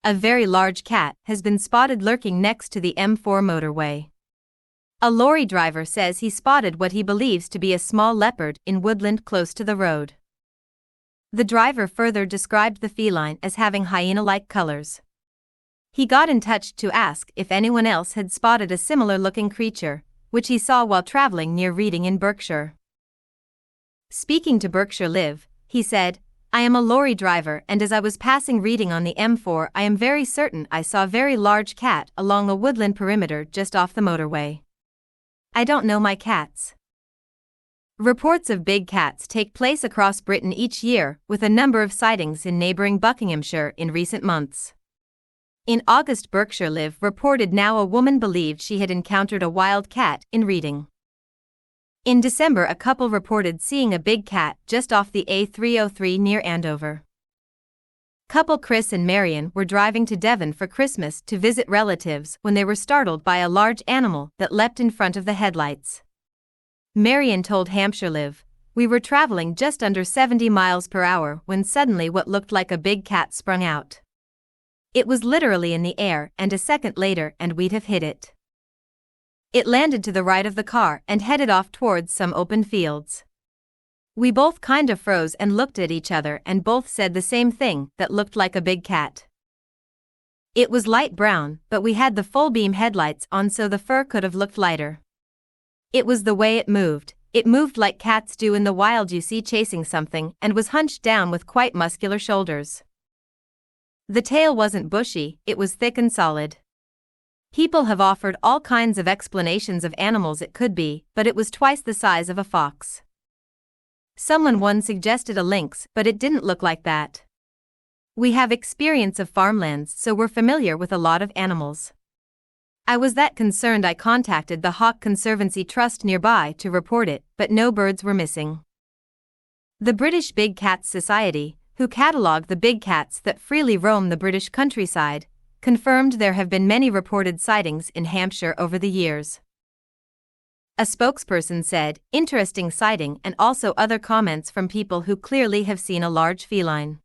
A very large cat has been spotted lurking next to the M4 motorway. A lorry driver says he spotted what he believes to be a small leopard in woodland close to the road. The driver further described the feline as having hyena-like colors. He got in touch to ask if anyone else had spotted a similar-looking creature, which he saw while traveling near Reading in Berkshire. Speaking to Berkshire Live, he said, "I am a lorry driver, and as I was passing Reading on the M4, I am very certain I saw a very large cat along a woodland perimeter just off the motorway. I don't know my cats." Reports of big cats take place across Britain each year, with a number of sightings in neighbouring Buckinghamshire in recent months. In August, Berkshire Live reported now a woman believed she had encountered a wild cat in Reading. In December, a couple reported seeing a big cat just off the A303 near Andover. Couple Chris and Marion were driving to Devon for Christmas to visit relatives when they were startled by a large animal that leapt in front of the headlights. Marion told Hampshire Live, "We were traveling just under 70 miles per hour when suddenly what looked like a big cat sprung out. It was literally in the air, and a second later and we'd have hit it. It landed to the right of the car and headed off towards some open fields. We both kind of froze and looked at each other and both said the same thing, that looked like a big cat. It was light brown, but we had the full beam headlights on, so the fur could have looked lighter. It was the way it moved like cats do in the wild, you see, chasing something, and was hunched down with quite muscular shoulders. The tail wasn't bushy, it was thick and solid. People have offered all kinds of explanations of animals it could be, but it was twice the size of a fox. Someone once suggested a lynx, but it didn't look like that. We have experience of farmlands, so we're familiar with a lot of animals. I was that concerned I contacted the Hawk Conservancy Trust nearby to report it, but no birds were missing." The British Big Cats Society, who catalogue the big cats that freely roam the British countryside, confirmed there have been many reported sightings in Hampshire over the years. A spokesperson said, "Interesting sighting," and also other comments from people who clearly have seen a large feline.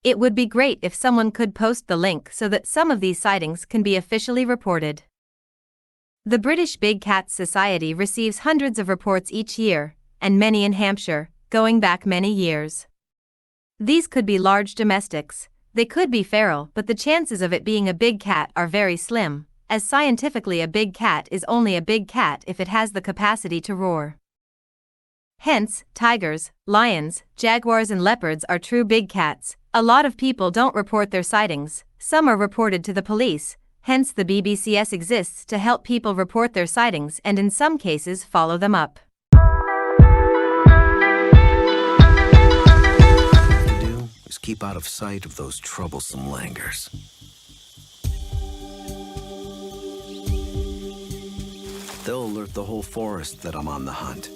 It would be great if someone could post the link so that some of these sightings can be officially reported. The British Big Cats Society receives hundreds of reports each year, and many in Hampshire, going back many years. These could be large domestics, they could be feral, but the chances of it being a big cat are very slim, as scientifically a big cat is only a big cat if it has the capacity to roar. Hence, tigers, lions, jaguars and leopards are true big cats. A lot of people don't report their sightings, some are reported to the police, hence the BBCS exists to help people report their sightings and in some cases follow them up. What to do is keep out of sight of those troublesome langurs. They'll alert the whole forest that I'm on the hunt.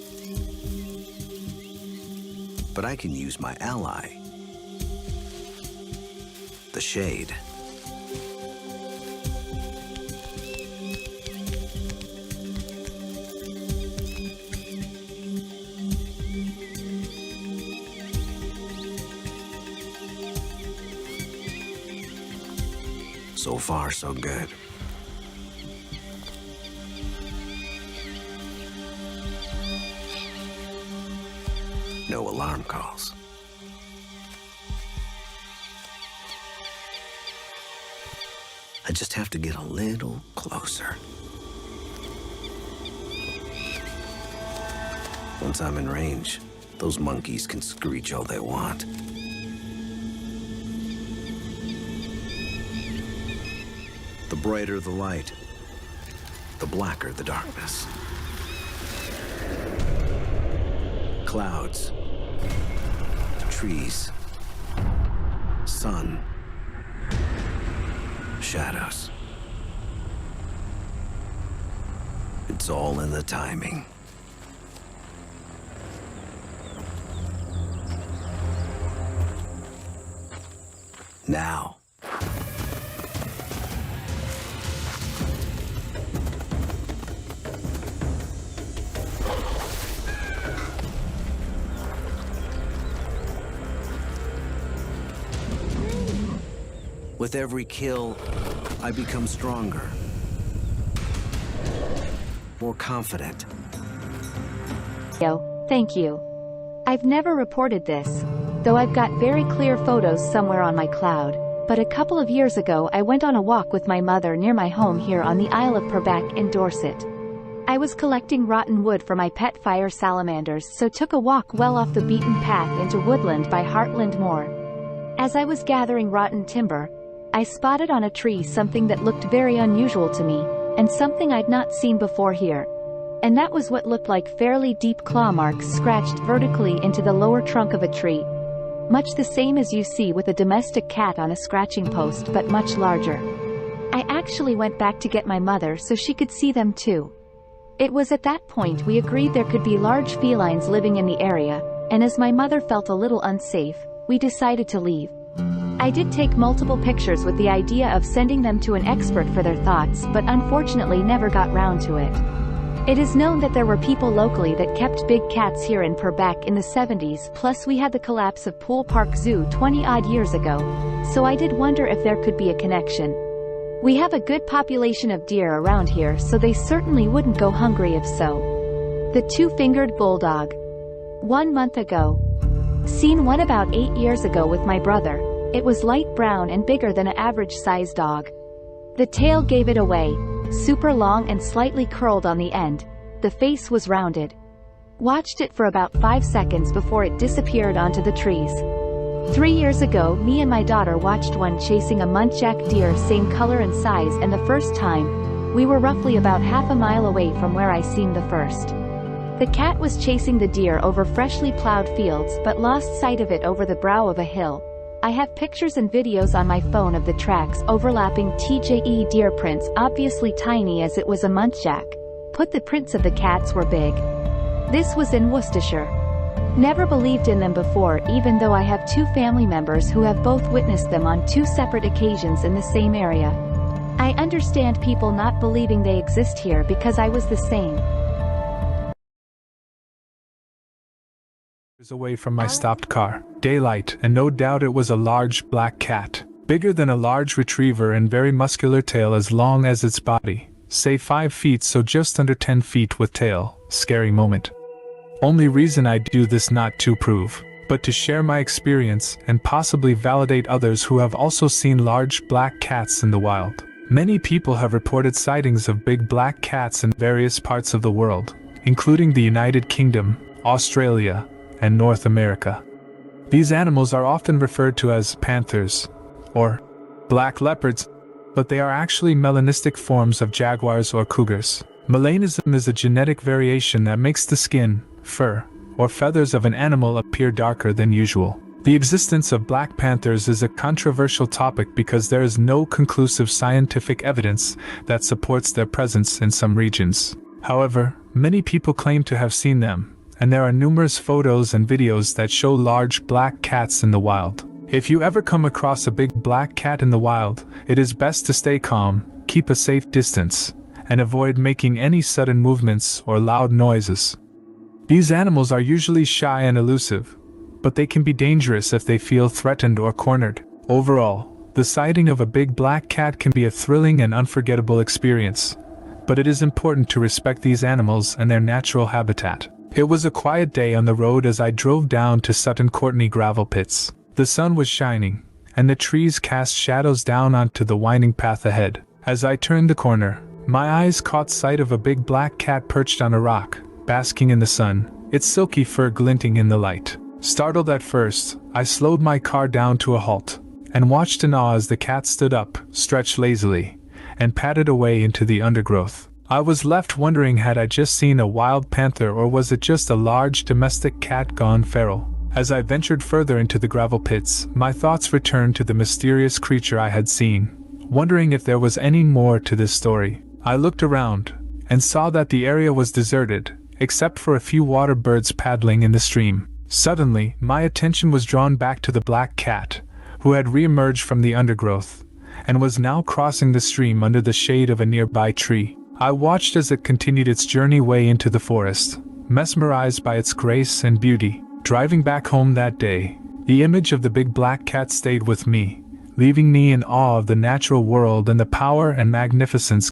But I can use my ally, the shade. So far, so good. No alarm calls. I just have to get a little closer. Once I'm in range, those monkeys can screech all they want. The brighter the light, the blacker the darkness. Clouds, trees, sun, shadows. It's all in the timing. Now. With every kill, I become stronger, more confident. Thank you. I've never reported this, though I've got very clear photos somewhere on my cloud, but a couple of years ago I went on a walk with my mother near my home here on the Isle of Purbeck in Dorset. I was collecting rotten wood for my pet fire salamanders, so took a walk well off the beaten path into woodland by Hartland Moor. As I was gathering rotten timber, I spotted on a tree something that looked very unusual to me, and something I'd not seen before here. And that was what looked like fairly deep claw marks scratched vertically into the lower trunk of a tree. Much the same as you see with a domestic cat on a scratching post, but much larger. I actually went back to get my mother so she could see them too. It was at that point we agreed there could be large felines living in the area, and as my mother felt a little unsafe, we decided to leave. I did take multiple pictures with the idea of sending them to an expert for their thoughts, but unfortunately never got round to it. It is known that there were people locally that kept big cats here in Purbeck in the 70s, plus we had the collapse of Poole Park Zoo 20-odd years ago, so I did wonder if there could be a connection. We have a good population of deer around here, so they certainly wouldn't go hungry if so. The two-fingered bulldog. 1 month ago. Seen one about 8 years ago with my brother. It was light brown and bigger than an average-sized dog. The tail gave it away. Super long and slightly curled on the end. The face was rounded. Watched it for about 5 seconds before it disappeared onto the trees. 3 years ago, me and my daughter watched one chasing a muntjac deer, same color and size, and the first time, we were roughly about half a mile away from where I seen the first. The cat was chasing the deer over freshly plowed fields but lost sight of it over the brow of a hill. I have pictures and videos on my phone of the tracks overlapping TJE deer prints, obviously tiny as it was a muntjac. Put the prints of the cats were big. This was in Worcestershire. Never believed in them before, even though I have 2 family members who have both witnessed them on 2 separate occasions in the same area. I understand people not believing they exist here because I was the same. Away from my stopped car. Daylight, and no doubt it was a large black cat. Bigger than a large retriever and very muscular, tail as long as its body. Say 5 feet, so just under 10 feet with tail. Scary moment. Only reason I do this not to prove, but to share my experience and possibly validate others who have also seen large black cats in the wild. Many people have reported sightings of big black cats in various parts of the world, including the United Kingdom, Australia, and North America. These animals are often referred to as panthers or black leopards, but they are actually melanistic forms of jaguars or cougars. Melanism is a genetic variation that makes the skin, fur, or feathers of an animal appear darker than usual. The existence of black panthers is a controversial topic because there is no conclusive scientific evidence that supports their presence in some regions. However, many people claim to have seen them, and there are numerous photos and videos that show large black cats in the wild. If you ever come across a big black cat in the wild, it is best to stay calm, keep a safe distance, and avoid making any sudden movements or loud noises. These animals are usually shy and elusive, but they can be dangerous if they feel threatened or cornered. Overall, the sighting of a big black cat can be a thrilling and unforgettable experience, but it is important to respect these animals and their natural habitat. It was a quiet day on the road as I drove down to Sutton Courtenay gravel pits. The sun was shining, and the trees cast shadows down onto the winding path ahead. As I turned the corner, my eyes caught sight of a big black cat perched on a rock, basking in the sun, its silky fur glinting in the light. Startled at first, I slowed my car down to a halt, and watched in awe as the cat stood up, stretched lazily, and padded away into the undergrowth. I was left wondering, had I just seen a wild panther or was it just a large domestic cat gone feral? As I ventured further into the gravel pits, my thoughts returned to the mysterious creature I had seen, wondering if there was any more to this story. I looked around, and saw that the area was deserted, except for a few water birds paddling in the stream. Suddenly, my attention was drawn back to the black cat, who had re-emerged from the undergrowth, and was now crossing the stream under the shade of a nearby tree. I watched as it continued its journey way into the forest, mesmerized by its grace and beauty. Driving back home that day, the image of the big black cat stayed with me, leaving me in awe of the natural world and the power and magnificence